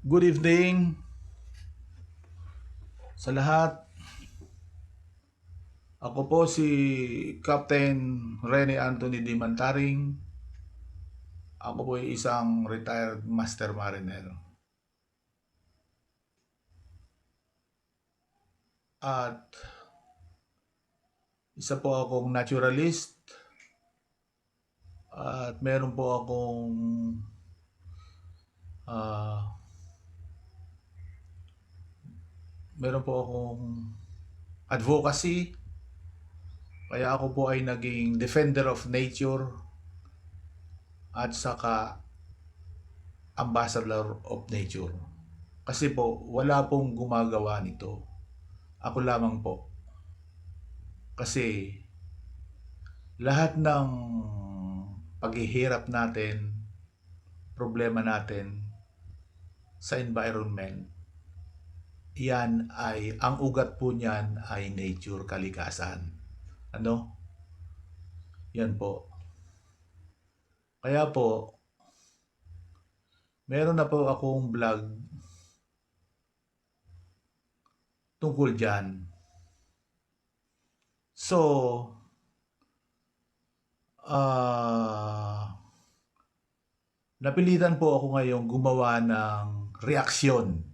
Good evening sa lahat. Ako po si Captain Rene Anthony Di Mantaring. Ako po ay isang retired master mariner. At isa po akong naturalist. At meron po akong ah, meron po akong advocacy. Kaya ako po ay naging defender of nature at saka ambassador of nature. Kasi po, wala pong gumagawa nito. Ako lamang po. Kasi lahat ng paghihirap natin, problema natin sa environment, yan ay, ang ugat po niyan ay nature, kalikasan. Ano? Yan po. Kaya po, meron na po akong vlog tungkol dyan. So, napilitan po ako ngayong gumawa ng reaksyon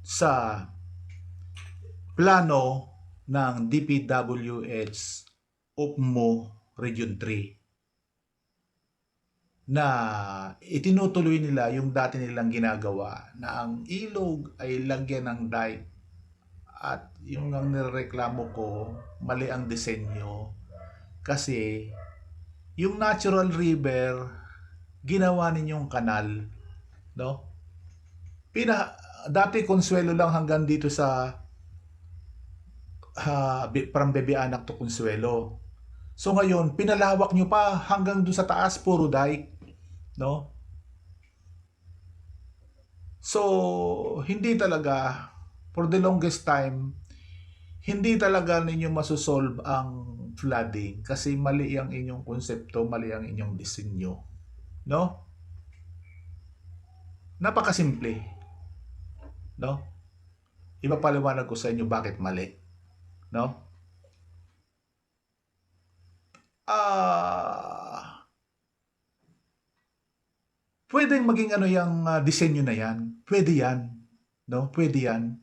sa plano ng DPWH Opmo Region 3 na itinutuloy nila yung dati nilang ginagawa na ang ilog ay lagyan ng dike, at yung ang nireklamo ko, mali ang disenyo kasi yung natural river ginawa ninyong kanal, no? Dati Consuelo lang hanggang dito sa from Bebeanak to Consuelo. So ngayon, pinalawak nyo pa hanggang doon sa taas, puro dike, no? So, hindi talaga, for the longest time, hindi talaga ninyo masosolve ang flooding kasi mali ang inyong konsepto, mali ang inyong disenyo, no? Napakasimple, no? Ipapaliwanag ko sa inyo bakit mali, no? Pwedeng maging ano yung disenyo na yan. Pwede yan, no? Pwede yan.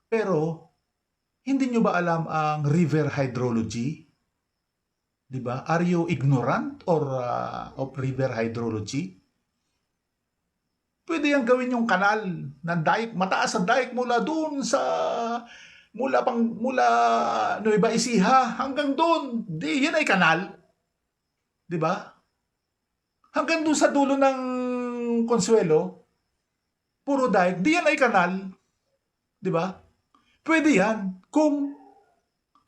Pero, hindi nyo ba alam ang river hydrology? Di ba? Are you ignorant of river hydrology? Pwede yang gawin yung kanal ng dike, mataas ang dike mula doon sa mula Nueva Ecija hanggang doon. Di yan ay kanal. 'Di ba? Hanggang doon sa dulo ng Consuelo, puro dike, di yan ay kanal. 'Di ba? Pwede yan kung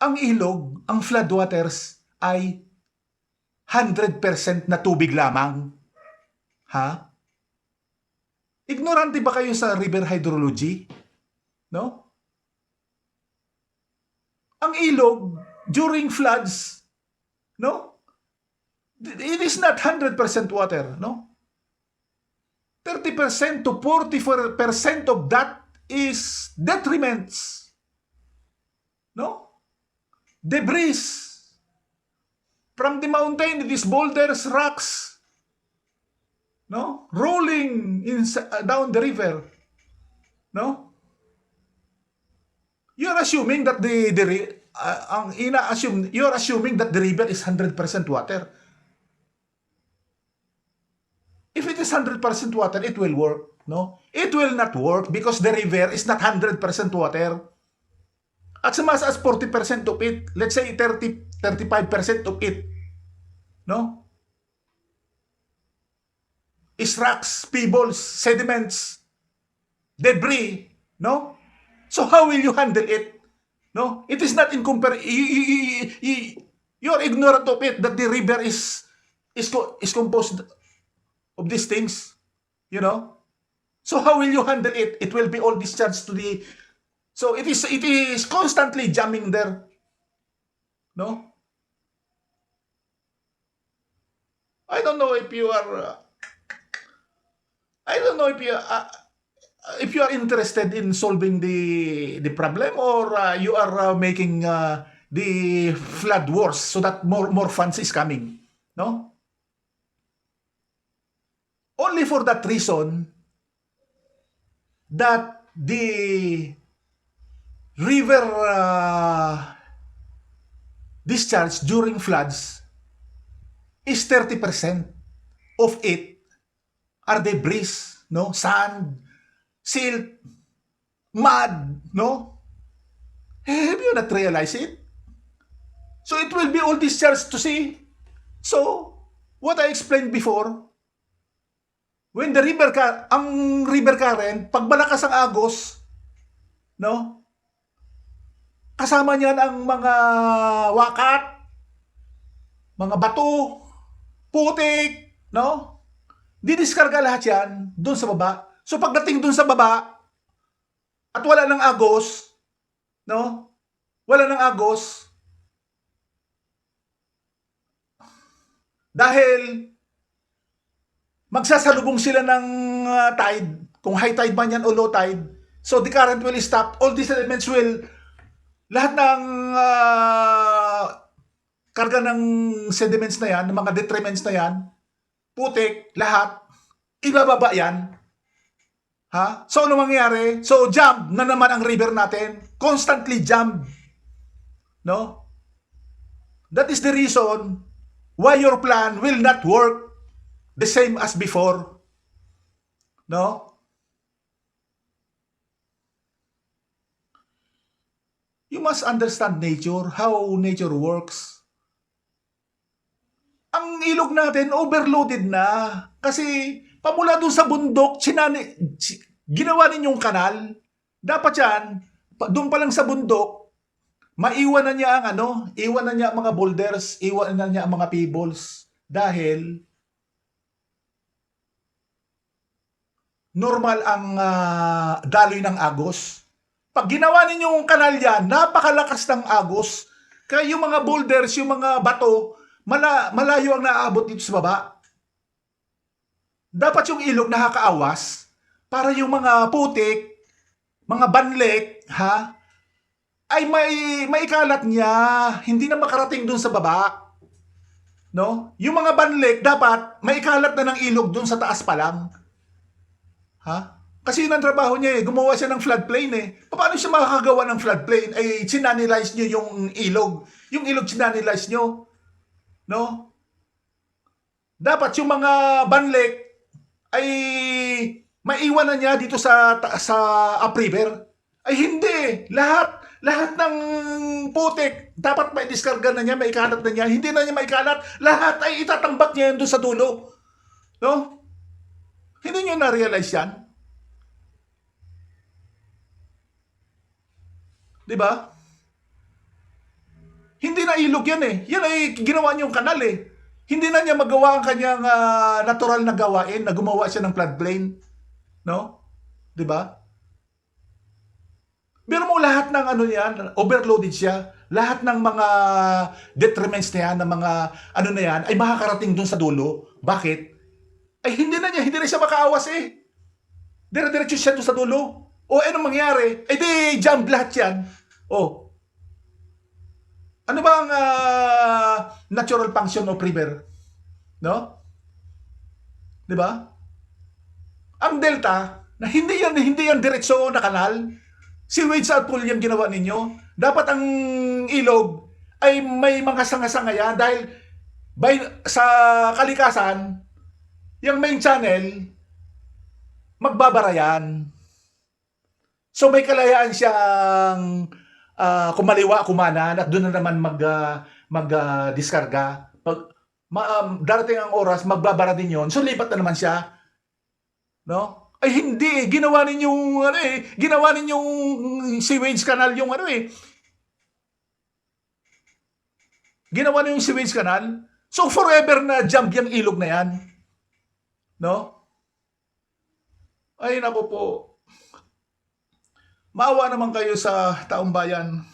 ang ilog, ang floodwaters ay 100% na tubig lamang. Ha? Ignorante ba kayo sa river hydrology? No? Ang ilog, during floods, no? It is not 100% water, no? 30% to 40% of that is detriments, no? Debris from the mountain. It is boulders, rocks, no? Rolling down the river, no? You're assuming that you're assuming that the river is 100% water. If it is 100% water, it will work, no? It will not work because the river is not 100% water. At sumas as 40% of it, let's say 35% of it, no? Is rocks, pebbles, sediments, debris, no? So how will you handle it? No? It is not in you're ignorant of it, that the river is composed of these things, you know? So how will you handle it? It will be all discharged to the... So it is constantly jamming there, no? I don't know if you are I don't know if you are interested in solving the problem, or you are making the flood worse so that more funds is coming, no? Only for that reason that the river discharge during floods is 30% of it are debris, no? Sand, silt, mud, no? Have you not realized it? So it will be all discharged to sea. So, what I explained before, when the ang river current, pag malakas ang agos, no? Kasama niyan ang mga wakat, mga bato, putik, no? Didiskarga lahat yan doon sa baba. So pagdating doon sa baba at wala ng agos, no? Wala ng agos dahil magsasalubong sila ng tide, kung high tide man yan o low tide. So the current will stop. All these elements will, lahat ng karga ng sediments na yan, ng mga detriments na yan, putik, lahat, ibababa yan. Ha? So, ano mangyayari? So, jump na naman ang river natin. Constantly jump. No? That is the reason why your plan will not work the same as before. No? You must understand nature, how nature works. Ang ilog natin, overloaded na. Kasi, pamula doon sa bundok, ginawa ninyong kanal. Dapat yan, doon pa lang sa bundok, maiwan na niya ang iwan na niya ang mga boulders, iwan na niya ang mga pebbles. Dahil, normal ang daloy ng agos. Pag ginawa ninyong kanal yan, napakalakas ng agos. Kaya yung mga boulders, yung mga bato, malayo ang naaabot dito sa baba. Dapat yung ilog nakakaawas para yung mga putik, mga banlek, ay maikalat niya, hindi na makarating dun sa baba. No? Yung mga banlek dapat maikalat na ng ilog dun sa taas pa lang. Kasi yun ang trabaho niya gumawa siya ng floodplain Paano siya makakagawa ng floodplain? Ay sinanilize niyo yung ilog. Yung ilog sinanilize niyo. No? Dapat yung mga banlek ay maiwan na niya dito sa upriver. Ay hindi. Lahat ng putik dapat may diskarga na niya, may ikalat na niya. Hindi na niya maikalat. Lahat ay itatambak niya doon sa dulo. No? Hindi niyo na-realize yan? Diba? Hindi na ilog yan Yan ay ginawa niyong kanal Hindi na niya magawa ang kanyang natural na gawain na gumawa siya ng floodplain. No? Diba? Pero mo lahat ng yan, overloaded siya. Lahat ng mga detriments na yan, ng mga na yan, ay makakarating dun sa dulo. Bakit? Ay hindi na siya makaawas Dire-diretso siya dun sa dulo. O anong mangyari? Ay di jump lahat yan. Ano ba ang natural function of river? No? 'Di ba? Ang delta, na hindi yan diretso na kanal. Sewage outflow yung ginawa ninyo. Dapat ang ilog ay may mga sanga-sanga yan dahil sa kalikasan, yung main channel, magbabara yan. So may kalayaan siyang kumaliwa, kumanan, at doon na naman mag-diskarga. Pag darating ang oras, magbabara din yon. So lipat na naman siya. No? Ay hindi, ginawa ninyong sewage canal yung Ginawa ninyong sewage canal. So forever na jump yung ilog na yan. No? Ay naku po. Maawa naman kayo sa taong bayan.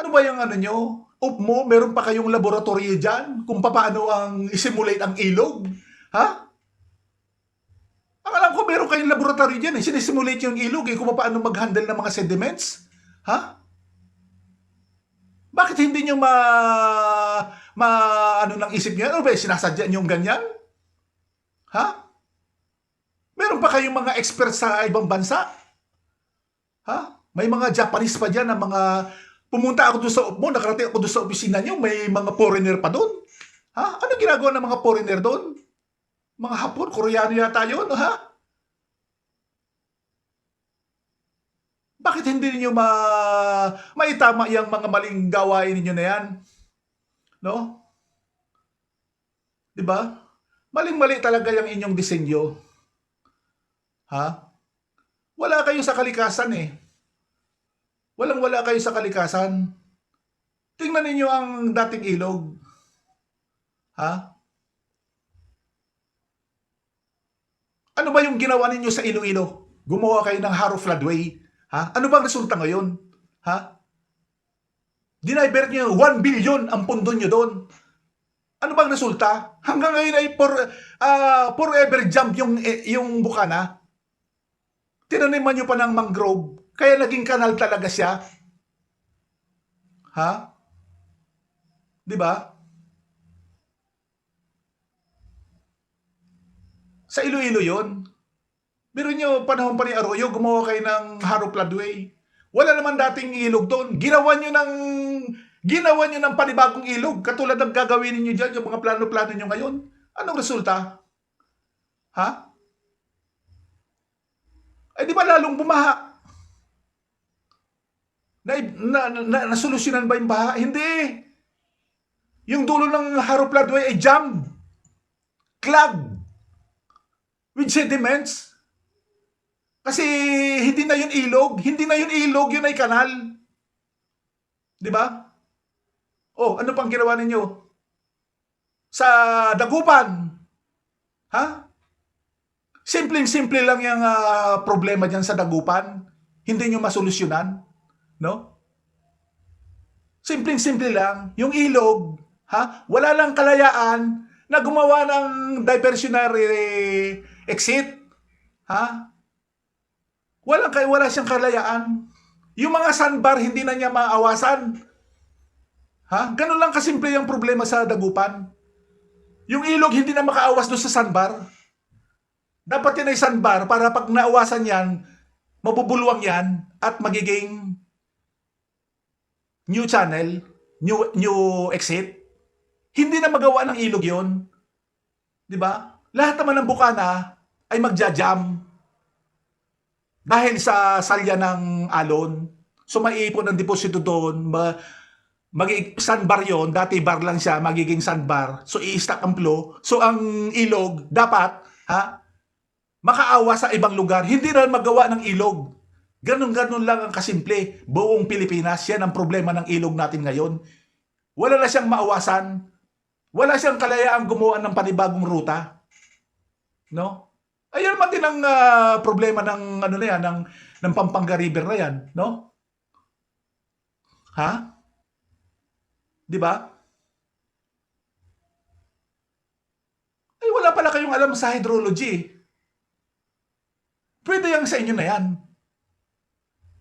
Ano ba yung nyo? mo, meron pa kayong laboratory dyan kung paano ang isimulate ang ilog? Ha? Ang alam ko, meron kayong laboratory dyan eh. Sinisimulate yung ilog eh, kung paano mag-handle ng mga sediments. Ha? Bakit hindi nyo ano ng isip nyo? Ano ba, sinasadya nyo yung ganyan? Ha? Meron pa kayong mga experts sa ibang bansa? Ha? May mga Japanese pa dyan na mga... Pumunta ako doon sa nakarating ako doon sa opisina niyo, may mga foreigner pa doon. Ha? Ano ginagawa ng mga foreigner doon? Mga Hapon, Koreano yata yun, ha? Bakit hindi niyo maitama yung mga maling gawain ninyo na yan? No? 'Di ba? Maling-mali talaga yung inyong disenyo. Ha? Wala kayo sa kalikasan eh. Walang-wala kayo sa kalikasan. Tingnan ninyo ang dating ilog. Ha? Ano ba yung ginawa ninyo sa Iloilo? Gumawa kayo ng Haro Floodway. Ha? Ano bang resulta ngayon? Ha? Dinivert nyo 1 billion ang pondo nyo doon. Ano bang resulta? Hanggang ngayon ay forever jump yung bukana. Tinaniman nyo pa ng mangrove. Kaya naging kanal talaga siya. Ha? Di ba? Sa Iloilo yun. Pero nyo, panahon pa ni Arroyo, gumawa kayo ng Haro Floodway. Wala naman dating ilog doon. Ginawa nyo ng panibagong ilog. Katulad ng gagawin niyo dyan, yung mga plano-plano nyo ngayon. Anong resulta? Ha? Ay di ba lalong bumaha? Nasolusyonan ba yung baha? Hindi. Yung dulo ng Haro Floodway ay jam. Clog. With sediments. Kasi hindi na yun ilog. Hindi na yun ilog, yun ay kanal. Di ba? Oh, ano pang ginawa ninyo? Sa Dagupan. Ha? Simpleng-simple lang yung problema dyan sa Dagupan. Hindi nyo masolusyonan. No? Simpleng-simple lang. Yung ilog, ha? Wala lang kalayaan na gumawa ng diversionary exit. Ha? Wala siyang kalayaan. Yung mga sandbar, hindi na niya maawasan. Ha? Ganun lang kasimple yung problema sa Dagupan. Yung ilog, hindi na makaawas doon sa sandbar. Dapat yan ay sandbar para pag naawasan yan, mabubulwang yan at magiging new channel, new exit. Hindi na magawa ng ilog yon. Di ba? Lahat naman ng bukana ay magja-jam dahil sa salya ng alon. So maiipon ang deposito doon, sandbar yon, dati bar lang siya, magiging sandbar. So i-stack ang flow. So ang ilog dapat makaawa sa ibang lugar. Hindi na magawa ng ilog. Ganun-ganun lang ang kasimple. Buong Pilipinas, yan ang problema ng ilog natin ngayon. Wala na siyang maawasan. Wala siyang kalayaang gumawa ng panibagong ruta. No? Ayun naman din ang problema ng ano na yan, ng Pampanga River na yan, no? Ha? 'Di ba? Ay wala pala kayong alam sa hydrology. Pwede yang sa inyo na yan.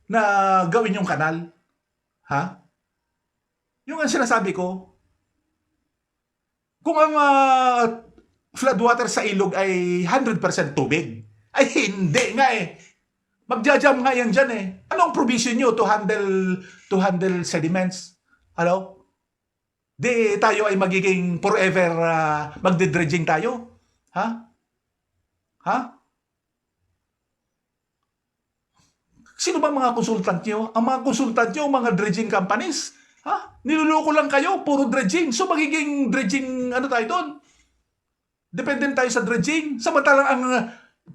Na gawin yung kanal. Ha? Yung ang sinasabi ko, kung ang floodwater sa ilog ay 100% tubig, ay hindi nga eh. Magja-jam nga yan dyan eh. Anong provision nyo to handle sediments? Ano? Di tayo ay magiging forever magdedredging tayo? Ha? Ha? Sino bang mga konsultant nyo? Ang mga konsultant nyo, mga dredging companies. Ha? Niluloko lang kayo, puro dredging. So magiging dredging, ano tayo doon? Dependent tayo sa dredging. Samantalang ang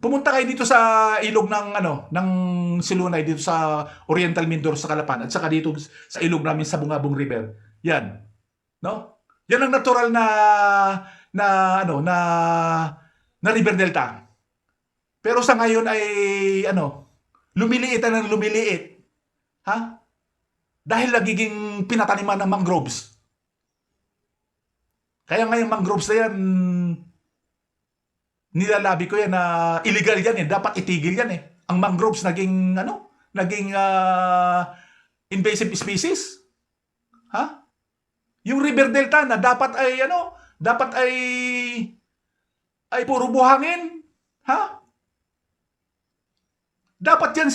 pumunta kayo dito sa ilog ng Silunay, dito sa Oriental Mindoro sa Calapan, at saka dito sa ilog namin sa Bungabong River. Yan. No? Yan ang natural na river delta. Pero sa ngayon ay lumiliit ng lumiliit. Ha? Dahil nagiging pinataniman ng mangroves. Kaya ngayong mangroves na yan, nilalabi ko yan na illegal yan eh. Dapat itigil yan eh. Ang mangroves naging, invasive species. Ha? Yung river delta na dapat ay puro buhangin. Ha? Dapat yan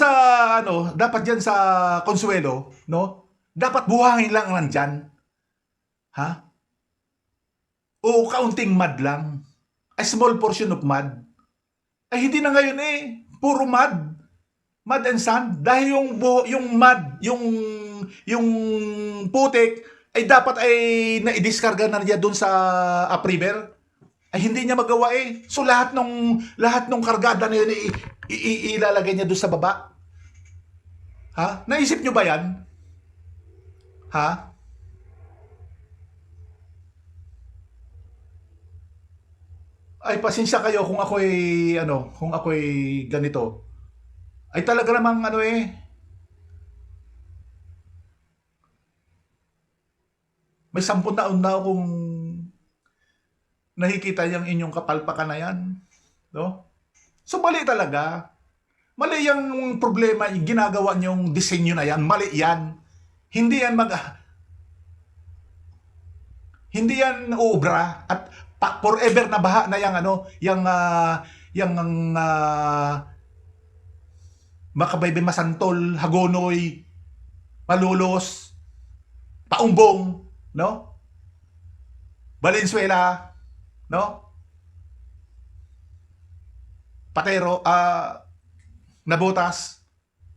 sa Consuelo, no? Dapat buhangin lang nandyan. Ha? O kaunting mud lang. A small portion of mud. Ay hindi na ngayon eh. Puro mud. Mud and sand. Dahil yung mud, yung putik, ay dapat ay na-discarga na niya doon sa upriver. Ay hindi niya magawa eh. So lahat nung kargada na yun ilalagay niya doon sa baba. Ha? Naisip niyo ba yan? Ha? Ay pasensya kayo kung ako'y ganito. Ay talaga namang may 10 taon na akong nakikita yung inyong kapalpakan na yan. No? So mali talaga. Mali yung problema, yung ginagawa niyong disenyo na yan. Mali yan. Hindi yan uubra at forever na baha na yung Makabaybay, Masantol, Hagonoy, Malolos, Paumbong, no? Valenzuela, no? Patero, Nabotas,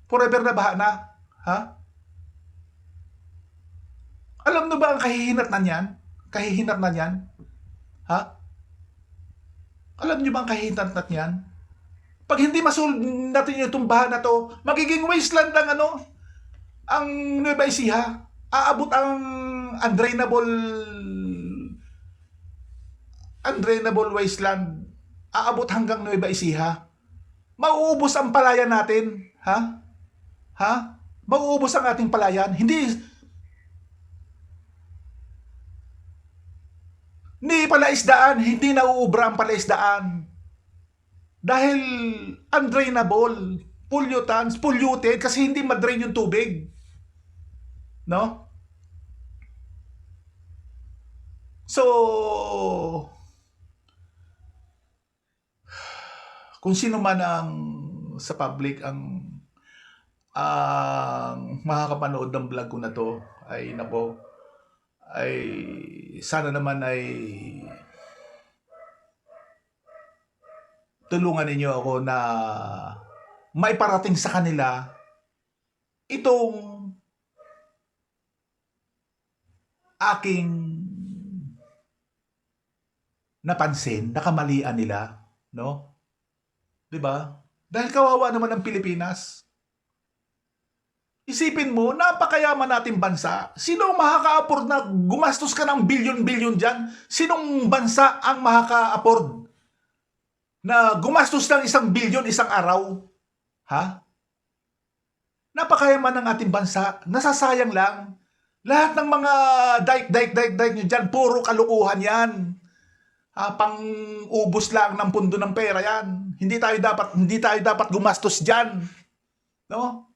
forever na baha na. Ha? Alam nyo ba ang kahihinat na niyan? Kahihinat na niyan? Ha? Alam nyo ba ang kahihinat na niyan? Pag hindi masolve natin yung tumbahan na to, magiging wasteland ang Nueva Ecija. Aabot ang undrainable wasteland. Aabot hanggang Nueva Ecija. Mauubos ang palayan natin. Ha? Ha? Mauubos ang ating palayan. Hindi palaisdaan. Hindi nauubra ang palaisdaan. Dahil undrainable, polluted, kasi hindi madrain yung tubig. No? So, kung sino man sa public ang makakapanood ng vlog ko na to, ay sana naman ay tulungan ninyo ako na maiparating sa kanila itong aking napansin, nakamalian nila, no? 'Di ba? Dahil kawawa naman ang Pilipinas. Isipin mo, napakayaman nating bansa. Sino ang makaka-afford na gumastos ka ng bilyon-bilyon dyan? Sinong bansa ang makaka-afford na gumastos ng 1 bilyon isang araw? Ha? Napakayaman ng ating bansa. Nasasayang lang. Lahat ng mga daik nyo dyan, puro kalukuhan yan. Pang-ubos lang ng pundo ng pera yan. Hindi tayo dapat gumastos dyan. No?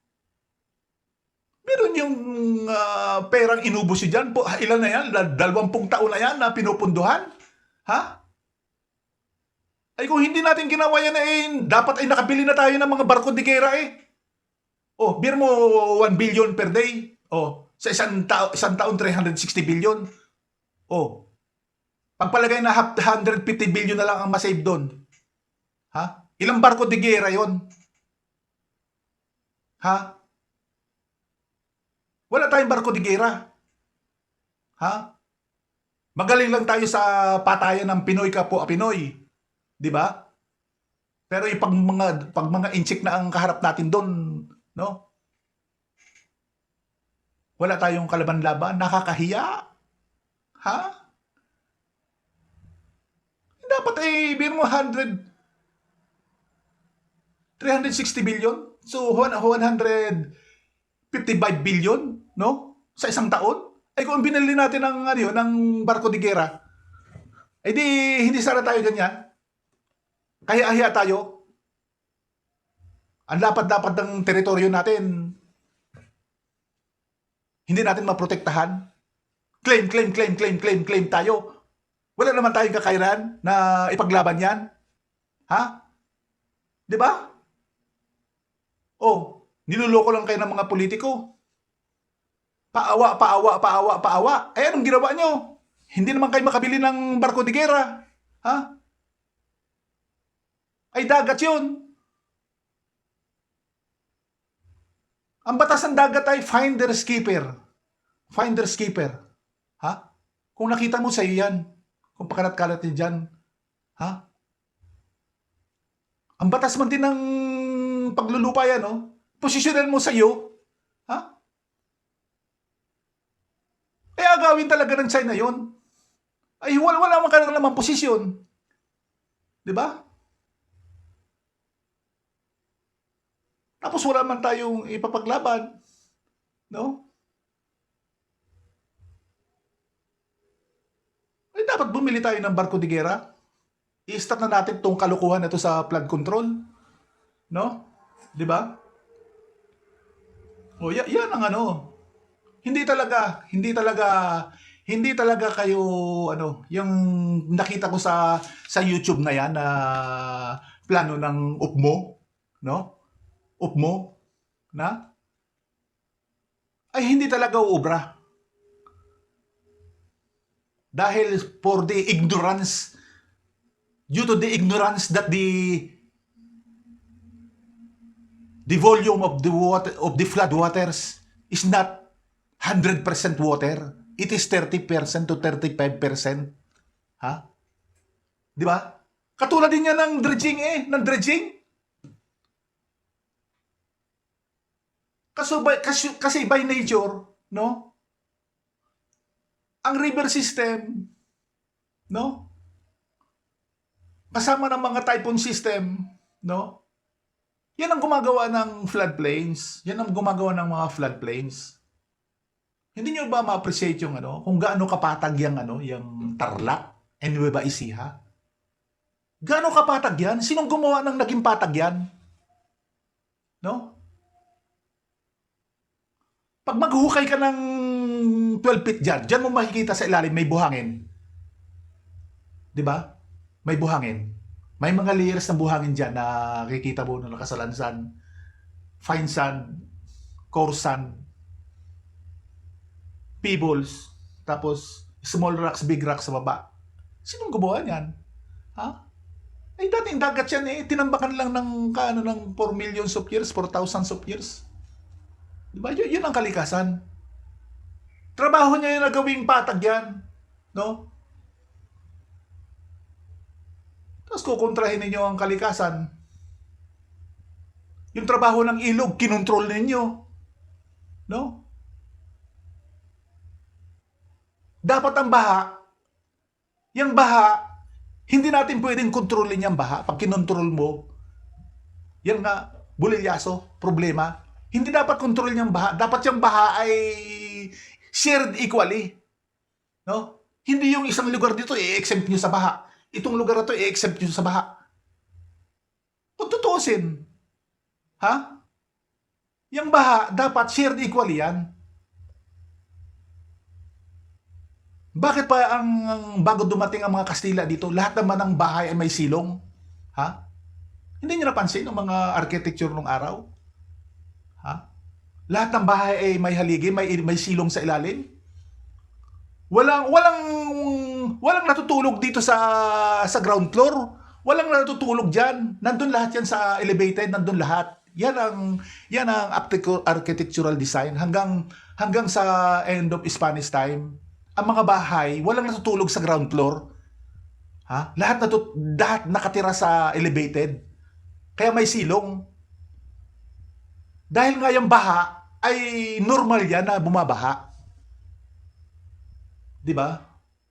Meron yung perang inubos nyo dyan. Ilan na yan? 20 taon na yan na pinupunduhan? Ha? Ay kung hindi natin ginawa yan dapat ay nakabili na tayo ng mga barko de gera eh. Oh, beer mo 1 billion per day. Oh, sa isang taon 360 billion. Oh. Pagpalagay na 150 billion na lang ang masave doon. Ha? Ilang barko de gera 'yon? Ha? Wala tayong barko de gera. Ha? Magaling lang tayo sa patayan ng Pinoy kapwa Pinoy. 'Di ba? Pero yung pag mga inchik na ang kaharap natin doon, no? Wala tayong kalaban-laban, nakakahiya. Ha? Dapat biro mo 360 billion. So 155 billion, no? Sa isang taon. Ay kung binili natin ng barko de gera, Eh di, hindi sana tayo ganyan. Kaya tayo. Ang lapad-lapad ng teritoryo natin, hindi natin maprotektahan. Claim tayo. Wala naman tayong kakayanan na ipaglaban yan. Ha? Di ba? Oh, niloloko lang kayo ng mga politiko. Paawa. Eh, anong ginawa nyo? Hindi naman kayo makabili ng barko de gera. Ha? Ay, dagat yun. Ang batas ng dagat ay finder's keeper. Finder's keeper. Ha? Kung nakita mo, sa'yo yan. Kung pakalat-kalat din dyan. Ha? Ang batas man din ng paglulupa yan, no? Posisyonan mo sa'yo. Ha? Eh, agawin talaga ng China yon. Ay, wala man ka naman posisyon. Di ba? Tapos wala man tayong ipapaglaban. No? Ay, dapat bumili tayo ng barko de gera. I-stop na natin itong kalukuhan na ito sa flood control. No? Di ba? O, yan ang ano. Hindi talaga kayo yung nakita ko sa YouTube na yan na plano ng UPMO, no? UPMO na ay hindi talaga uubra. Dahil for the ignorance, due to the ignorance that the volume of the water of the flood waters is not 100% water. It is 30% to 35%. Ha? Di ba? Katulad din yan ng dredging ng dredging. Kasi by nature, no? Ang river system, no? Kasama ng mga typhoon system, no? Yan ang gumagawa ng floodplains. Yan ang gumagawa ng mga floodplains. Hindi nyo ba ma-appreciate yung kung gaano kapatag yung Tarlac and Nueva Ecija? Gaano kapatag yan? Sinong gumawa ng naging patag yan? No? Pag maghukay ka ng 12 feet dyan mo makikita sa ilalim may buhangin. Di ba? May buhangin. May mga layers ng buhangin dyan na kikita mo na nakasalansan. Fine sand, coarse sand, pebbles, tapos small rocks, big rocks sa baba. Sinong gumawa niyan? Ha? Ay, dating dagat yan tinambakan lang ng 4 millions of years, 4,000 of years. Diba? Yun ang kalikasan. Trabaho niya yung nagawing patag yan. No? Tapos kukontrahin ninyo ang kalikasan. Yung trabaho ng ilog, kinontrol ninyo. No? Dapat ang baha, yung baha, hindi natin pwedeng kontrolin yung baha. Pag kinontrol mo, yan nga, bulilyaso, problema. Hindi dapat kontrolin yung baha. Dapat yung baha ay shared equally. No? Hindi yung isang lugar dito i-exempt nyo sa baha. Itong lugar na to i-exempt nyo sa baha. Kung tutuusin, ha? Yung baha, dapat shared equally yan. Bakit pa ang bago dumating ang mga Kastila dito, lahat naman ng bahay ay may silong? Ha? Hindi niyo napansin ang mga architecture nung araw? Ha? Lahat ng bahay ay may haligi, may silong sa ilalim? Walang natutulog dito sa ground floor. Walang natutulog diyan. Nandun lahat yan sa elevated, nandun lahat. Yan ang architectural design hanggang sa end of Spanish time. Ang mga bahay, walang natutulog sa ground floor. Ha? Lahat nakatira sa elevated. Kaya may silong. Dahil nga yung baha ay normal yan na bumabaha. Di ba?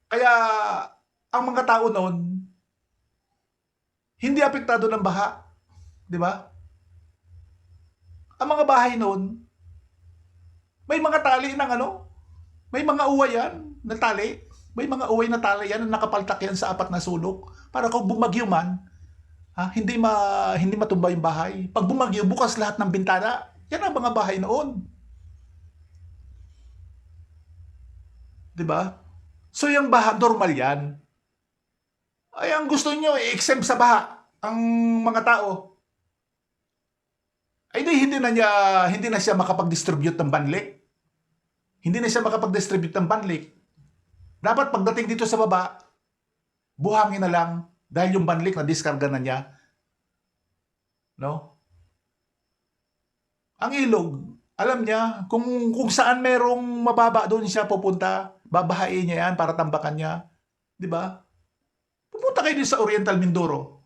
Kaya ang mga tao noon hindi apektado ng baha. Di ba? Ang mga bahay noon may mga tali ng may mga uwa yan na tali. May mga uway na tala yan na nakapaltak yan sa 4 na sulok. Para kung bumagyo man, hindi matumba yung bahay. Pag bumagyo, bukas lahat ng bintana. Yan ang mga bahay noon. 'Di ba? So yung baha, normal yan. Ay, ang gusto nyo, i-exempt sa baha ang mga tao. Ay, hindi na siya makapag-distribute ng banlik. Hindi na siya makapag-distribute ng banlik. Dapat pagdating dito sa baba, buhangin na lang dahil yung banlik na diskarga na niya. No? Ang ilog, alam niya kung saan merong mababa doon siya pupunta, babahain niya yan para tambakan niya. 'Di ba? Pupunta kayo din sa Oriental Mindoro.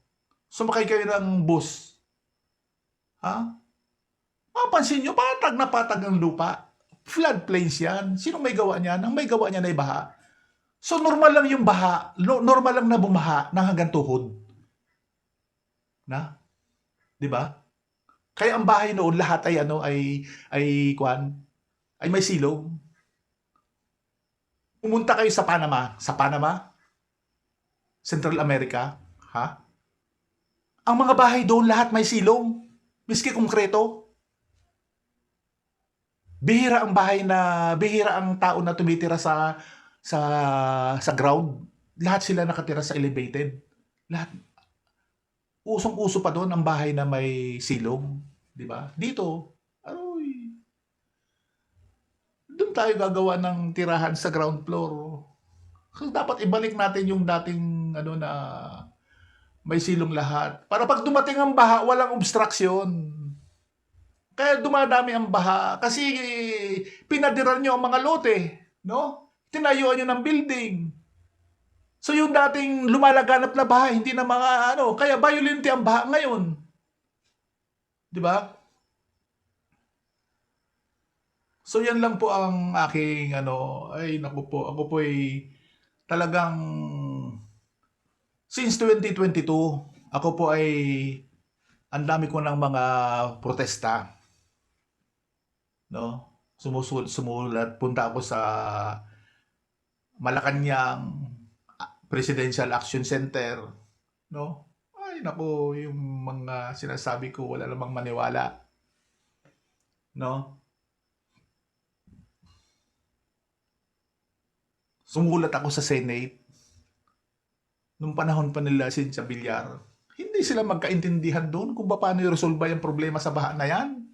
Sumakay kayo ng bus. Ha? Mapansin nyo, patag na patag ang lupa. Floodplains yan. Sino may gawa niyan? Ang may gawa niyan ay baha. So normal lang yung baha, normal lang na bumaha ng hanggang tuhod. Na? 'Di ba? Kaya ang bahay noon lahat ay ay may silong. Pumunta kayo sa Panama, Central America, ha? Ang mga bahay doon lahat may silong, miski konkreto. Bihira ang tao na tumitira sa ground. Lahat sila nakatira sa elevated. Lahat. Usong-uso pa doon ang bahay na may silong, 'di ba? Dito, doon tayo gagawa ng tirahan sa ground floor. So dapat ibalik natin yung dating na may silong lahat. Para pag dumating ang baha, walang obstruction. Kaya dumadami ang baha kasi pinadiran nyo ang mga lote, no? Tinayuan nyo ng building. So yung dating lumalaganap na baha, hindi na kaya violent ang baha ngayon. 'Di ba? So yan lang po ang aking ay naku po, ako po ay talagang since 2022, ako po ay ang dami ko ng mga protesta, no? Sumulat, punta ako sa Malacanang Presidential Action Center, no? Ay naku, yung mga sinasabi ko wala namang maniwala, no? Sumulat ako sa Senate nung panahon pa nila Cynthia Villar. Hindi sila magkaintindihan doon kung paano i-resolve yung problema sa baha na yan.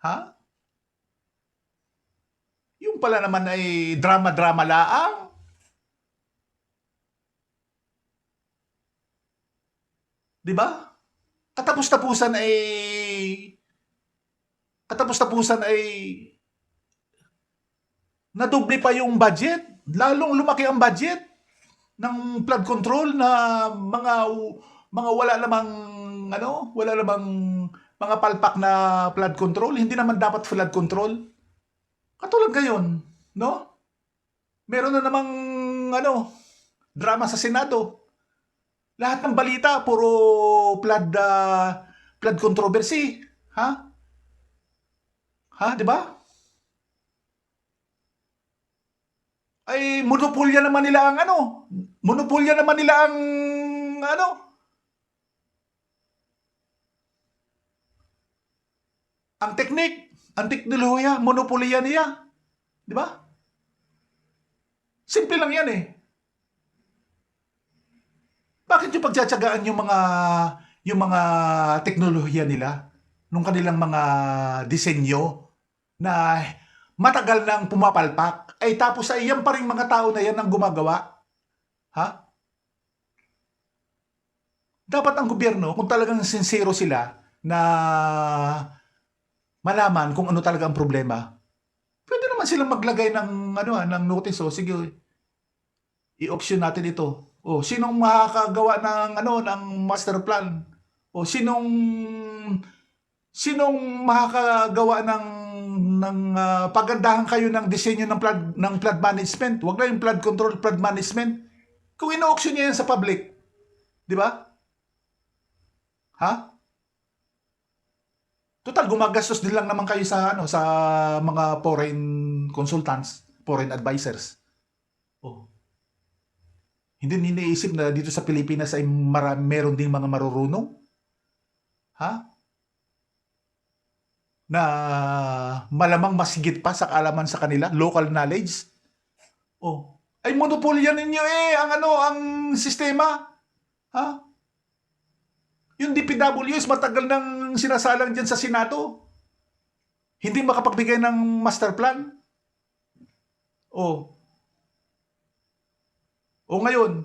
Ha? Yung pala naman ay drama-drama laang. Di ba? Katapos-tapusan ay nadoble pa yung budget. Lalong lumaki ang budget ng flood control na mga wala namang mga palpak na flood control. Hindi naman dapat flood control. Katulad ngayon, no? Meron na namang drama sa Senado. Lahat ng balita puro flood controversy, ha? Ha, 'di ba? Ay monopolya naman nila ang ang teknik, ang teknolohiya, monopolya niya. 'Di ba? Simple lang 'yan eh. Bakit yung pagtsatsagaan yung mga teknolohiya nila nung kanilang mga disenyo na matagal nang pumapalpak, ay tapos ay yan pa rin mga tao na yan ang gumagawa? Ha? Dapat ang gobyerno, kung talagang sincero sila na malaman kung ano talaga ang problema, pwede naman silang maglagay ng notice. Sige, i-option natin ito. Sinong makakagawa ng master plan? Sinong makakagawa ng pagandahan kayo ng disenyo ng flood management? Huwag na yung flood control, flood management. Kung ino-auction niya yan sa public, di ba? Ha? Total, gumagastos din lang naman kayo sa mga foreign consultants, foreign advisors. Hindi iniisip na dito sa Pilipinas ay meron ding mga marurunong? Ha? Na malamang mas higit pa sa kaalaman sa kanila, local knowledge? Oh, ay monopolya ninyo ang sistema. Ha? Yung DPWs matagal nang sinasalang diyan sa Senado. Hindi makapagbigay ng master plan. Oh. O ngayon,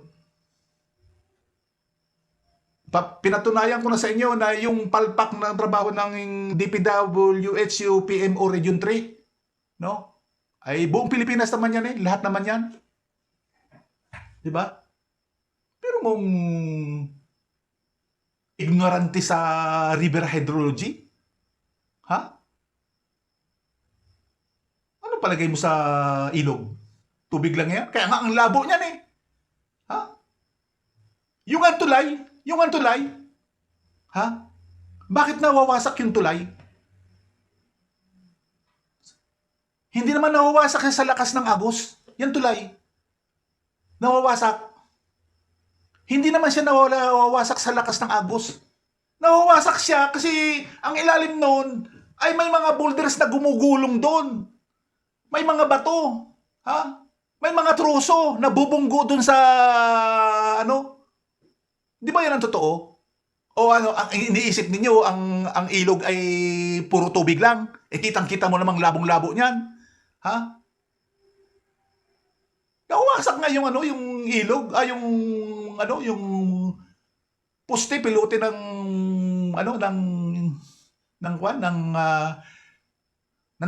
pinatunayan ko na sa inyo na yung palpak ng trabaho ng DPWHU PMO Region 3, no? Ay buong Pilipinas naman yan lahat naman yan. 'Di ba? Pero mong ignorante sa river hydrology? Ha? Ano palagay mo sa ilog? Tubig lang yan? Kaya nga ang labo niyan Ha? Yung antulay, ha? Bakit nawawasak yung tulay? Hindi naman nawawasak yan sa lakas ng agos. Yan tulay. Nawawasak. Hindi naman siya nawawasak sa lakas ng agos. Nawawasak siya kasi ang ilalim noon ay may mga boulders na gumugulong doon. May mga bato. Ha? May mga troso na bubunggo doon sa Di ba yan ang totoo? O ang iniisip ninyo, ang ilog ay puro tubig lang. Kitang-kita mo namang labong-labo niyan. Ha? Nawawasak nga yung yung ilog, yung poste pilote ng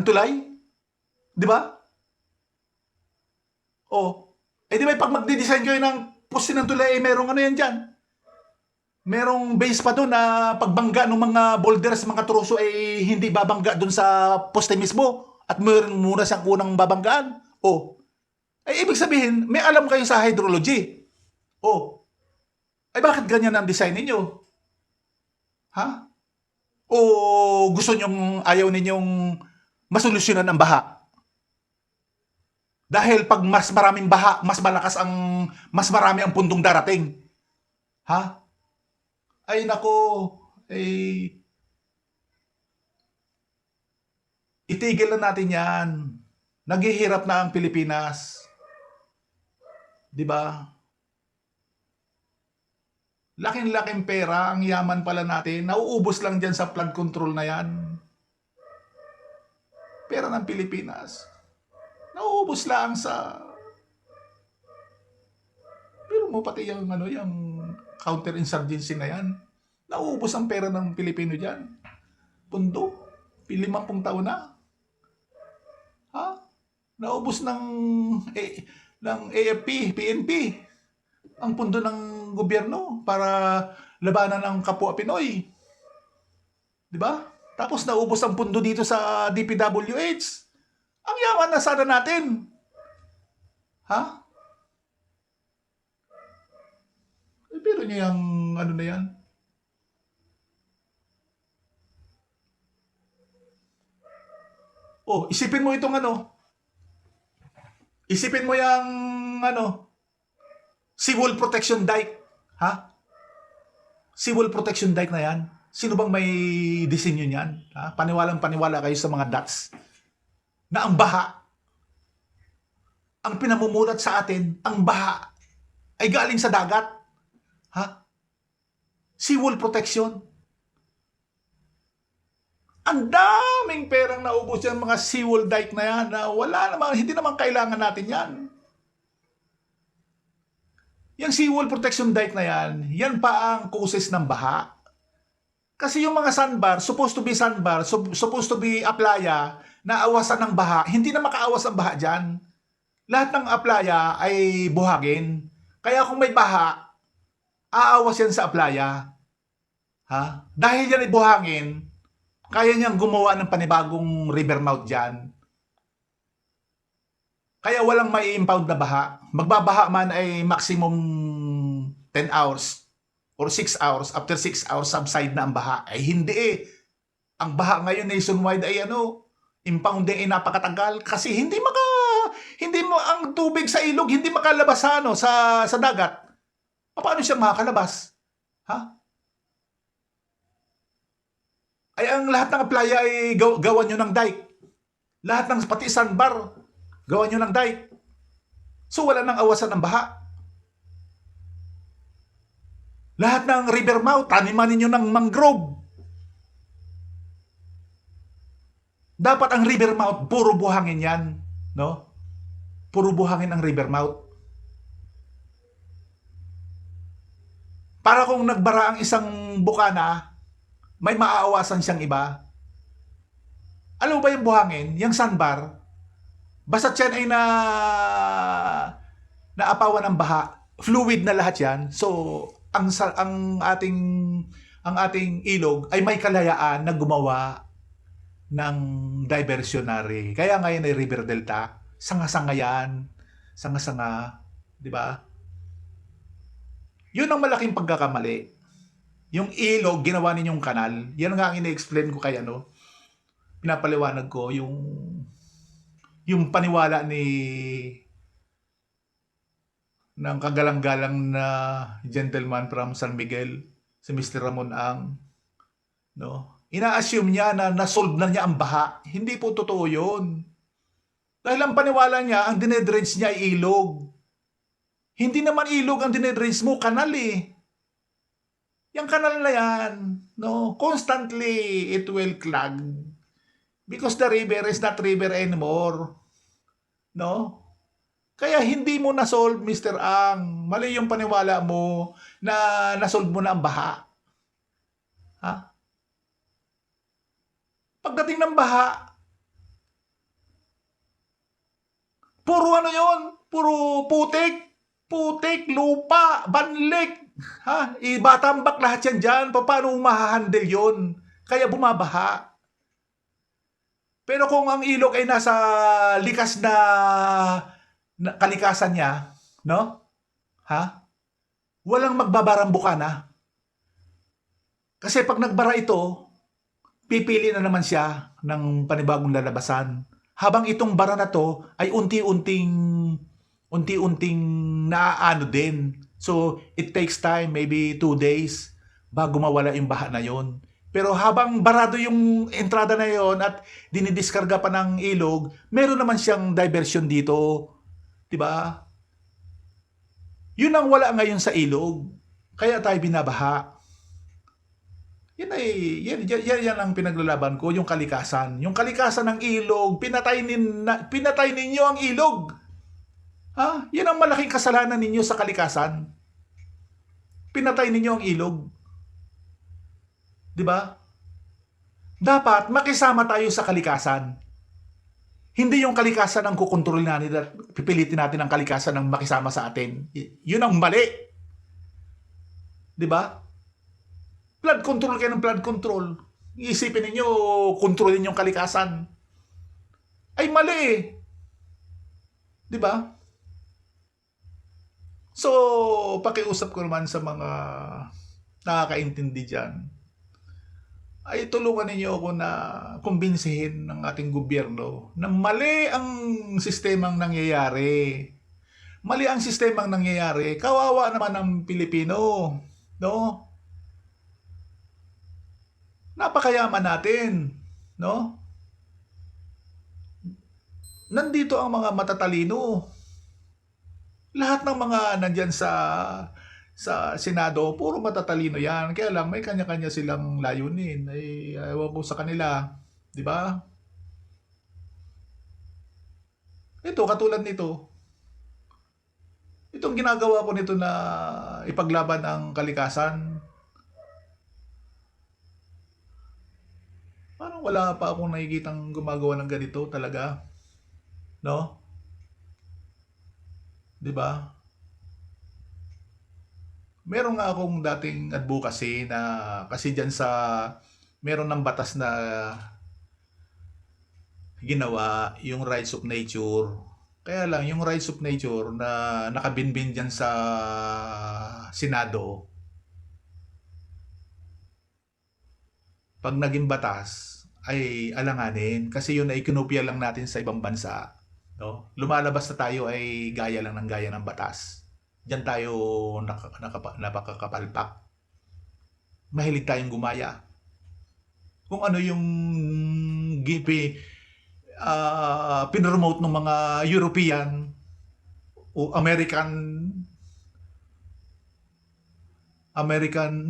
tulay. Di ba? Di ba pag magde-design kayo ng poste ng tulay, merong yan dyan. Merong base pa doon na pagbangga ng mga boulders, mga troso ay hindi babangga doon sa poste mismo at meron muna siyang unang babanggaan. Ay ibig sabihin, may alam kayo sa hydrology. Ay bakit ganyan ang design ninyo? Ha? O ayaw ninyong masolusyonan ang baha? Dahil pag mas maraming baha, mas marami ang pundong darating. Ha? Ay nako, itigil na natin yan. Naghihirap na ang Pilipinas. Di ba? Laking-laking pera, ang yaman pala natin. Nauubos lang dyan sa flood control na yan. Pera ng Pilipinas. Nauubos lang sa... Pero mo pati yung counterinsurgency na yan. Nauubos ang pera ng Pilipino dyan. Pundo. 50 taon na. Ha? Naubos ng AFP, PNP. Ang pundo ng gobyerno para labanan ng kapwa Pinoy. Di ba? Tapos naubos ang pundo dito sa DPWH. Ang yaman na sana natin. Ha? Pero niya yung na yan. Isipin mo itong Isipin mo yung seawall protection dike. Ha? Seawall protection dike na yan. Sino bang may disenyo niyan? Ha? Paniwalang-paniwala kayo sa mga dots. Na ang baha, ang pinamumulat sa atin, ang baha ay galing sa dagat. Ha? Seawall protection. Ang daming perang naubos yan, mga seawall dike na yan, na hindi naman kailangan natin yan. Yung seawall protection dike na yan pa ang causes ng baha. Kasi yung mga sandbar, supposed to be aplaya, na awasan ng baha, hindi na makaawas ang baha dyan. Lahat ng aplaya ay buhagin. Kaya kung may baha, aawas yan sa aplaya. Ha? Dahil yan ay buhangin, kaya niyang gumawa ng panibagong river mouth dyan. Kaya walang may impound na baha. Magbabaha man ay maximum 10 hours or 6 hours. After 6 hours, subside na ang baha. Ay hindi Ang baha ngayon nationwide ay impounding ay napakatagal kasi hindi ang tubig sa ilog hindi makalabas sa dagat. Paano siya makakalabas? Ha? Ay ang lahat ng playa ay gawan nyo ng dike. Lahat ng pati sandbar, gawan nyo ng dike. So wala nang awasan ng baha. Lahat ng river mouth, taniman ninyo ng mangrove. Dapat ang river mouth, puro buhangin yan. No? Puro buhangin ang river mouth. Para kung nagbara ang isang bukana, may maaawasan siyang iba. Alam mo ba yung buhangin, yung sandbar, basta't yan ay naapawan ng baha, fluid na lahat yan. So, ang ating ilog ay may kalayaan na gumawa ng diversionary. Kaya ngayon ay River Delta, sanga-sanga yan. Sanga-sanga, di ba? Yun ang malaking pagkakamali. Yung ilog, ginawa ninyong kanal. Yan nga ang ina-explain ko kay pinapaliwanag ko yung paniwala ng kagalang-galang na gentleman from San Miguel, si Mr. Ramon Ang, no? Ina-assume niya na nasolve na niya ang baha. Hindi po totoo yun. Dahil ang paniwala niya, ang dinedredge niya ay ilog. Hindi naman ilog ang dinedredge mo, kanal eh. Yung kanal na yan, no, constantly it will clog because the river is not river anymore. No? Kaya hindi mo na-solve, Mr. Ang. Mali yung paniwala mo na na-solve mo na ang baha. Ha? Pagdating ng baha, puro ano yun? Puro putik, lupa, banlik. Ha? Ibatambak lahat yan dyan. Paano mahahandle yun? Kaya bumabaha. Pero kung ang ilog ay nasa likas na kalikasan niya, no? Ha? Walang magbabarang bukana. Kasi pag nagbara ito, pipili na naman siya ng panibagong lalabasan. Habang itong bara na to ay unti-unting naaano din. So, it takes time, maybe 2 days, bago mawala yung baha na yon. Pero habang barado yung entrada na yon at dinidiskarga pa ng ilog, meron naman siyang diversion dito. Diba? Yun ang wala ngayon sa ilog. Kaya tayo binabaha. Yan ang pinaglalaban ko, yung kalikasan. Yung kalikasan ng ilog, pinatay ninyo ang ilog. Ha? Yan ang malaking kasalanan ninyo sa kalikasan. Pinatay ninyo ang ilog. 'Di ba? Dapat makisama tayo sa kalikasan. Hindi yung kalikasan ang kukontrolin natin at pipilitin natin ang kalikasan ng makisama sa atin. Yun ang mali. 'Di ba? Flood control kayo ng flood control. Iisipin ninyo, kontrolin yung kalikasan. Ay mali eh. 'Di ba? So, pakiusap ko naman sa mga nakakaintindi dyan, ay tulungan ninyo ako na kumbinsihin ng ating gobyerno na mali ang sistemang nangyayari. Mali ang sistemang nangyayari. Kawawa naman ang Pilipino. No? Napakayaman natin. No? Nandito ang mga matatalino. Lahat ng mga nandyan sa Senado, puro matatalino yan. Kaya lang, may kanya-kanya silang layunin. Ay, ewan ko sa kanila. Di ba? Ito, katulad nito. Itong ginagawa ko nito na ipaglaban ang kalikasan. Parang wala pa akong nakikitang gumagawa ng ganito talaga. No? 'Di ba? Meron nga akong dating advocacy na kasi diyan sa meron ng batas na ginawa yung rights of nature. Kaya lang yung rights of nature na nakabinbin diyan sa Senado, pag naging batas ay alanganin kasi yun ay kinopya lang natin sa ibang bansa. No? Lumalabas na tayo ay gaya lang ng gaya ng batas. Diyan tayo napakakapalpak. Mahilig tayong gumaya. Kung ano yung pinromote ng mga European o American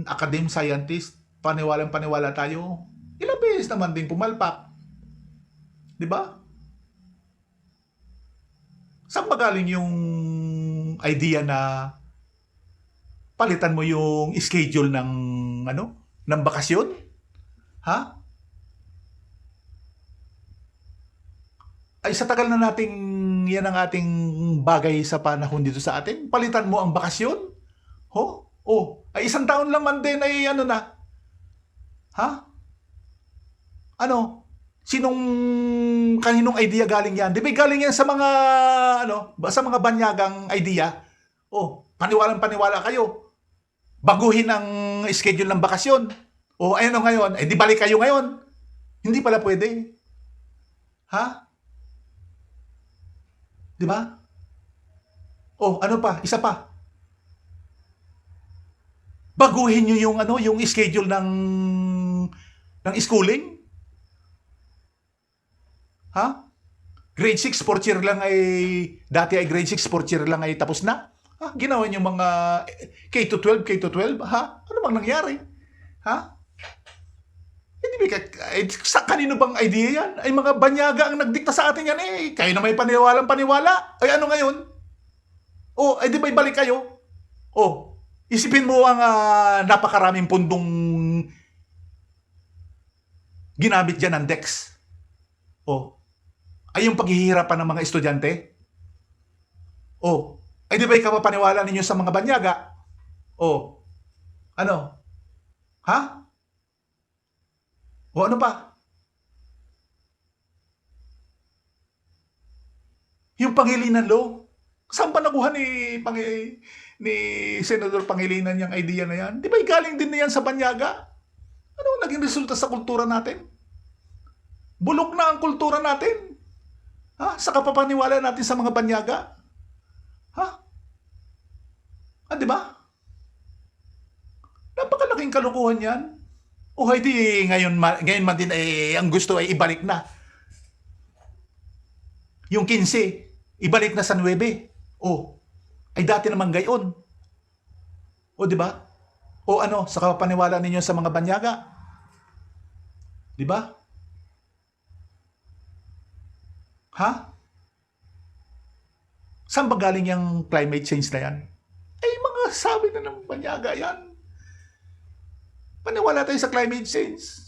Academy Scientist, paniwalang-paniwala tayo. Ilang beses naman din pumalpak. Di ba? Saan ba galing yung idea na palitan mo yung schedule ng ng bakasyon? Ha? Ay sa tagal na nating yan ang ating bagay sa panahon dito sa atin. Palitan mo ang bakasyon? Ho? Oh, ay isang taon lang man din ay na. Ha? Ano? Kaninong idea galing yan? Di ba galing yan sa mga, sa mga banyagang idea? Oh, paniwalang-paniwala kayo. Baguhin ang schedule ng bakasyon. O ayun ngayon, di balik kayo ngayon. Hindi pala pwede. Ha? Di ba? Oh, ano pa? Isa pa. Baguhin niyo yung schedule ng schooling? Ha? Grade 6 fourth year lang dati ay grade 6 fourth year lang ay tapos na? Ha? Ginawa niyo mga K-12, K-12? Ha? Ano bang nangyari? Ha? Sa kanino bang idea yan? Ay mga banyaga ang nagdikta sa atin yan eh. Kayo na may paniwalang-paniwala. Ay ano ngayon? Oh, ay di ba ibalik kayo? Oh, isipin mo ang napakaraming pundong ginamit dyan ng DEX. Oh, ay yung paghihirapan ng mga estudyante? Oh, ay di ba ikapapaniwala ninyo sa mga banyaga? Oh, ano? Ha? O ano pa? Yung Pangilinan Law? Saan pa nakuha ni Senador Pangilinan yung idea na yan? Di ba galing din na yan sa banyaga? Ano naging resulta sa kultura natin? Bulok na ang kultura natin. Ha? Sa kapapaniwala natin sa mga banyaga. Ha? Di ba? Napakalaking kalukuhan yan. O hindi ngayon man din ang gusto ay ibalik na. Yung 15, ibalik na sa 9. O, ay dati naman gayon. O di ba? O ano, sa kapapaniwala ninyo sa mga banyaga. Di ba? Ha? Saan ba galing yung climate change na yan? Ay, mga sabi na ng banyaga yan. Paniwala tayo sa climate change.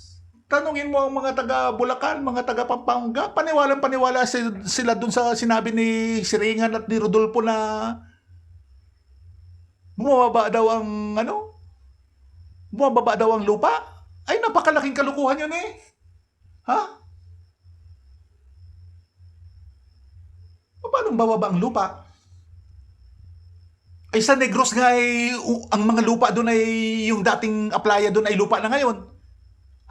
Tanungin mo ang mga taga Bulacan, mga taga Pampanga, paniwalang-paniwala sila dun sa sinabi ni Siringan at ni Rodolfo na bumababa daw ang lupa. Ay, napakalaking kalukuhan yun eh. Ha? Paano bababa ang lupa? Ay sa Negros nga ang mga lupa doon ay yung dating aplaya doon ay lupa na ngayon.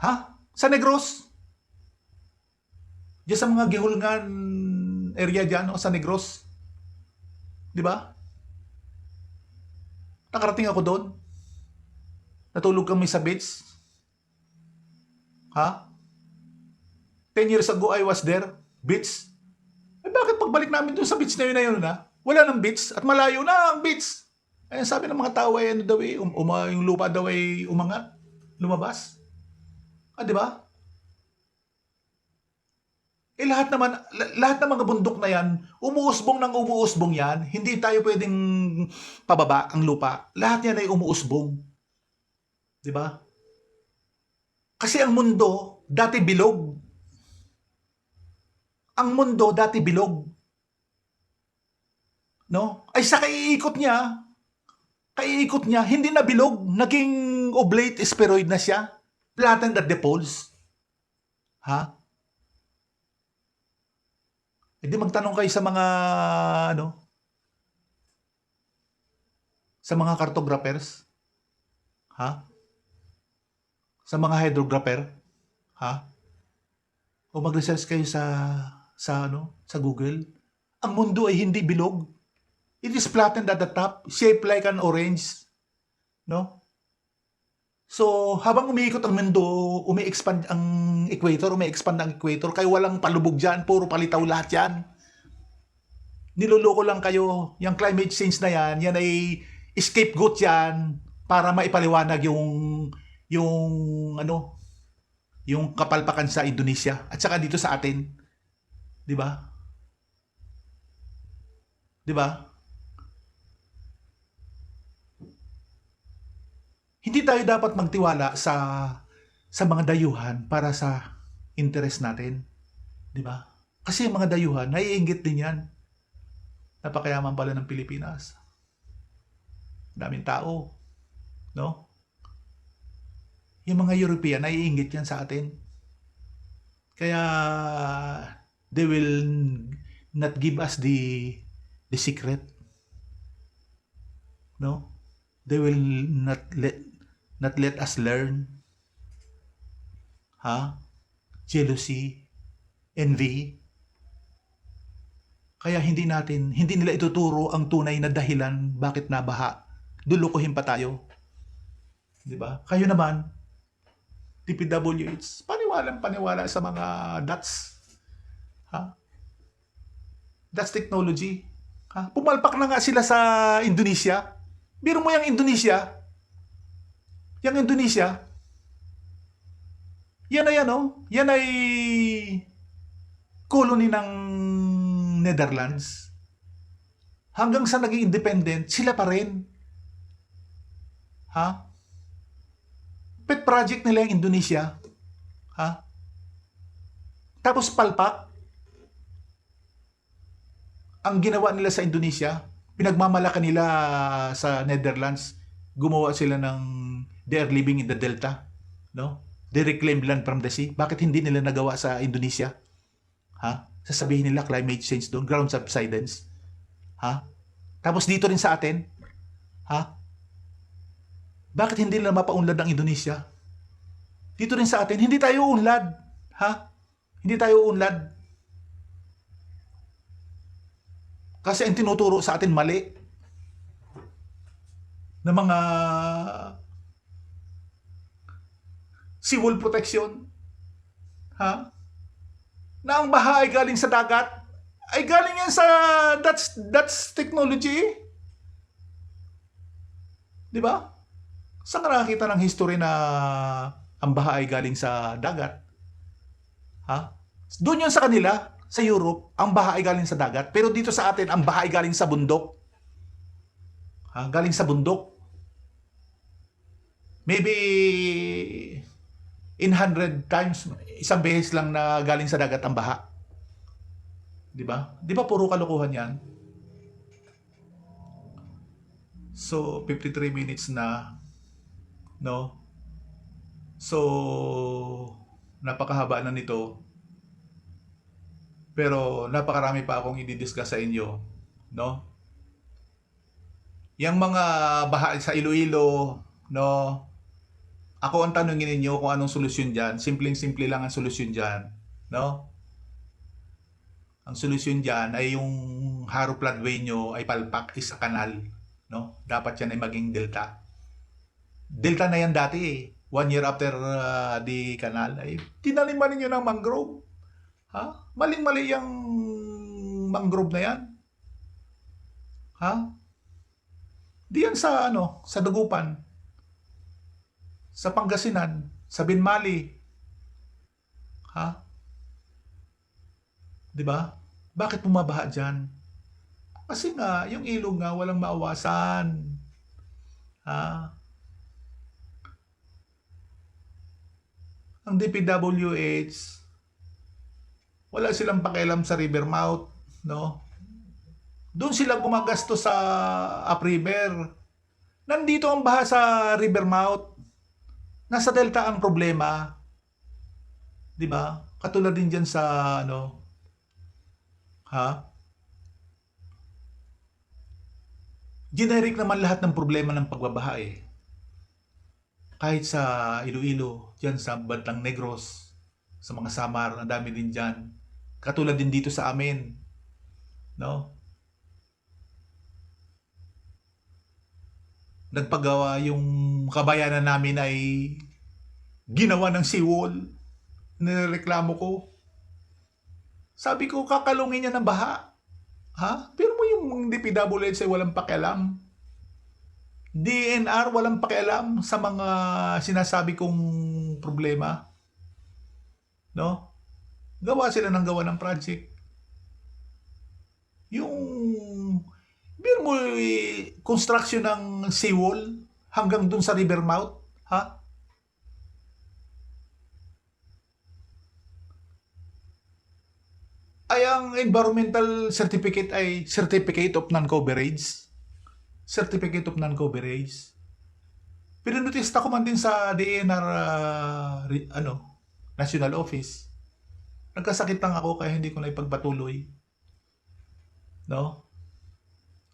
Ha? Sa Negros? Diyan sa mga Gihulngan area dyan, sa Negros. Di ba? Nakarating ako doon. Natulog kami sa beach. Ha? 10 years ago I was there. Beach. Eh bakit pagbalik namin doon sa beach na yun na? Wala nang beach at malayo na ang beach. Ay sabi ng mga tao ay yung lupa daw ay umangat, lumabas. Di ba? Eh lahat ng mga bundok na yan, umuusbong yan, hindi tayo pwedeng pababa ang lupa. Lahat yan ay umuusbong. Di ba? Kasi ang mundo dati bilog. Ang mundo dati bilog. No? Ay sa kaiikot niya, hindi na bilog, naging oblate spheroid na siya. Flattened at the poles. Ha? E di magtanong kayo sa mga, sa mga cartographers. Ha? Sa mga hydrographer. Ha? O mag-research kayo sa Google. Ang mundo ay hindi bilog. It is flattened at the top, shaped like an orange, no? So, habang umiikot ang mundo, umi-expand ang equator, kaya walang palubog dyan, puro palitaw lahat yan. Niloloko lang kayo. Yung climate change na yan ay scapegoat yan para maipaliwanag yung kapalpakan sa Indonesia at saka dito sa atin. 'Di ba? 'Di ba? Hindi tayo dapat magtiwala sa mga dayuhan para sa interest natin, 'di ba? Kasi yung mga dayuhan, naiinggit din 'yan. Napakayaman pala ng Pilipinas. Daming tao, no? Yung mga European, naiinggit 'yan sa atin. Kaya they will not give us the secret, no? They will not let us learn, jealousy, envy. Kaya hindi nila ituturo ang tunay na dahilan bakit nabaha. Lulukuhin pa tayo. 'Di ba? Kayo naman, DPWH, paniwala sa mga dots. Dots technology. Pumalpak na nga sila sa Indonesia. Biro mo yung Indonesia, yan ay colony ng Netherlands. Hanggang sa naging independent, sila pa rin. Pet project nila yung Indonesia. Tapos palpak. Ang ginawa nila sa Indonesia, pinagmamalaki nila sa Netherlands, gumawa sila ng they are living in the delta, no? They reclaim land from the sea. Bakit hindi nila nagawa sa Indonesia? Sasabihin nila climate change doon, ground subsidence. Tapos dito rin sa atin, bakit hindi nila mapaunlad ang Indonesia? Dito rin sa atin, hindi tayo unlad. Hindi tayo unlad. Kasi ang tinuturo sa atin mali na mga seawall protection. Na ang baha ay galing sa dagat. Ay galing yan sa that's technology. 'Di ba? Saan ka nakakita ng history na ang baha ay galing sa dagat? Doon yun sa kanila. Sa Europe, ang baha ay galing sa dagat. Pero dito sa atin, ang baha ay galing sa bundok. Galing sa bundok. Maybe in 100 times, isang beses lang na galing sa dagat ang baha. Di ba? Di ba puro kalokohan yan? So, 53 minutes na. No? So, napakahaba na nito. Pero napakarami pa akong i-discuss sa inyo, no? Yang mga baha sa Iloilo, no? Ako ang tanungin ninyo kung anong solusyon diyan. Simpleng-simple lang ang solusyon diyan, no? Ang solusyon diyan ay yung Haro floodway nyo ay palpak is a kanal, no? Dapat yan ay maging delta. Delta na yan dati 1 year after the canal ay tinaliman niyo ng mangrove. Maling-mali yung mangrove na yan. Di yan sa sa Dagupan, sa Pangasinan, sa Binmali. Di ba? Bakit bumabaha dyan? Kasi nga, yung ilog nga walang maawasan. Ang DPWH, wala silang pakialam sa river mouth, no? Doon sila gumagasto sa upriver. Nandito ang baha sa river mouth. Nasa delta ang problema. 'Di ba? Katulad din diyan sa generic naman lahat ng problema ng pagbabaha eh. Kahit sa Iloilo, diyan sa Bantang Negros, sa mga Samar, ang dami din diyan. Katulad din dito sa amin, no? nagpagawa yung kabayanan namin ay ginawa ng seawall. Nireklamo ko. Sabi ko, kakalungin niya ng baha. Ha? Pero mo yung DPWH ay walang pakialam. DNR walang pakialam sa mga sinasabi kong problema. No? Gawa sila ng gawa ng project. Yung biro mo construction ng seawall hanggang dun sa river mouth, ha? Ay ang environmental certificate ay Certificate of Non-Coverage. Certificate of Non-Coverage. Pinonotista ko man din sa DNR National Office. Nagkasakit lang ako kaya hindi ko na ipagpatuloy. No?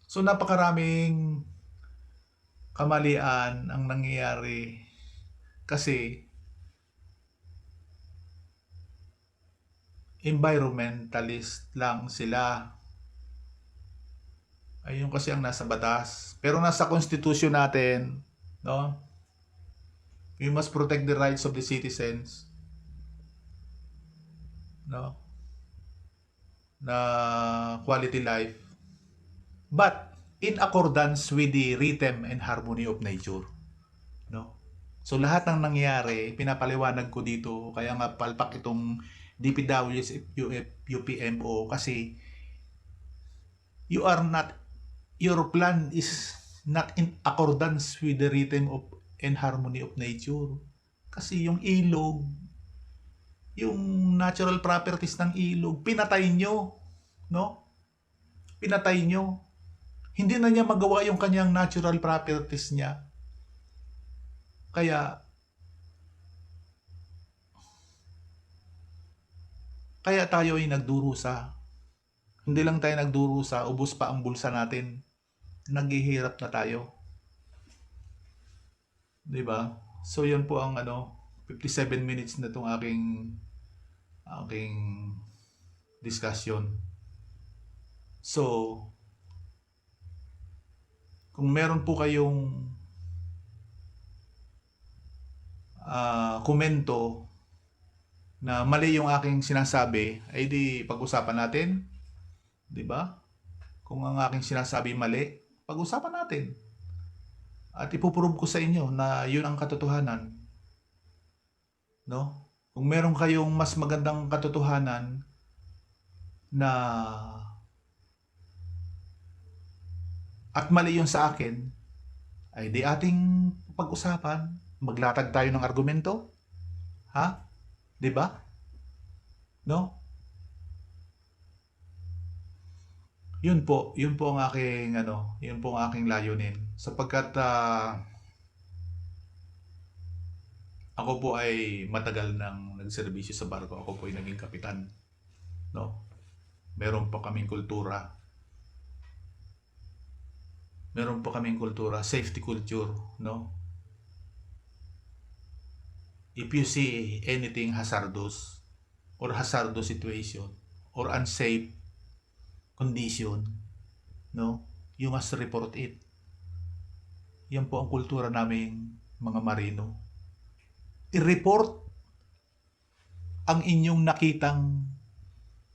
So napakaraming kamalian ang nangyayari kasi environmentalist lang sila. Ayun kasi ang nasa batas. Pero nasa constitution natin, no? We must protect the rights of the citizens. No? Na quality life. But in accordance with the rhythm and harmony of nature. No? So lahat ng nangyayari, pinapaliwanag ko dito, kaya nga palpak itong DPWH UPMO kasi your plan is not in accordance with the rhythm of and harmony of nature. Kasi yung ilog, yung natural properties ng ilog, pinatay nyo, no? Pinatay nyo. Hindi na niya magawa yung kanyang natural properties niya. Kaya tayo ay nagdurusa. Hindi lang tayo nagdurusa, ubos pa ang bulsa natin. Naghihirap na tayo. 'Di ba? So yun po ang 57 minutes na tong aking discussion. So kung meron po kayong komento na mali yung aking sinasabi, ay di pag-usapan natin. 'Di ba? Kung ang aking sinasabi mali, pag-usapan natin. At ipoprove ko sa inyo na yun ang katotohanan. No? Kung meron kayong mas magandang katotohanan na at mali yun sa akin, ay di ating pag-usapan. Maglatag tayo ng argumento. Ha? 'Di ba? No? Yun po ang aking yun po ang aking layunin sapagkat ako po ay matagal nang nagserbisyo sa barko. Ako po ay naging kapitan, no? Meron po kaming kultura. Safety culture, no? If you see anything hazardous or hazardous situation or unsafe condition, no? You must report it. Yan po ang kultura naming mga marino. I-report ang inyong nakitang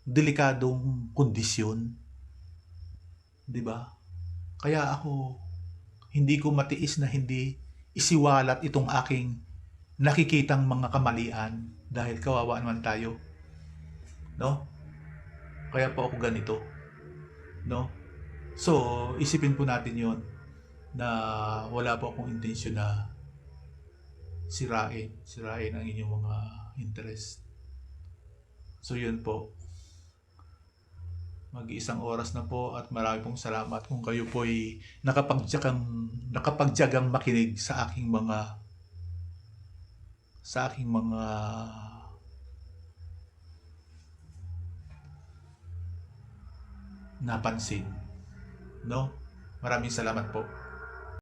delikadong kondisyon. 'Di ba? Kaya ako hindi ko matiis na hindi isiwalat itong aking nakikitang mga kamalian dahil kawawa naman tayo. No? Kaya po ako ganito. No? So, isipin po natin 'yon na wala po akong intensyon na sirain ang inyong mga interest. So, yun po. Mag-iisang oras na po at marami pong salamat kung kayo po ay nakapagtiyagang makinig sa aking mga napansin. No? Maraming salamat po.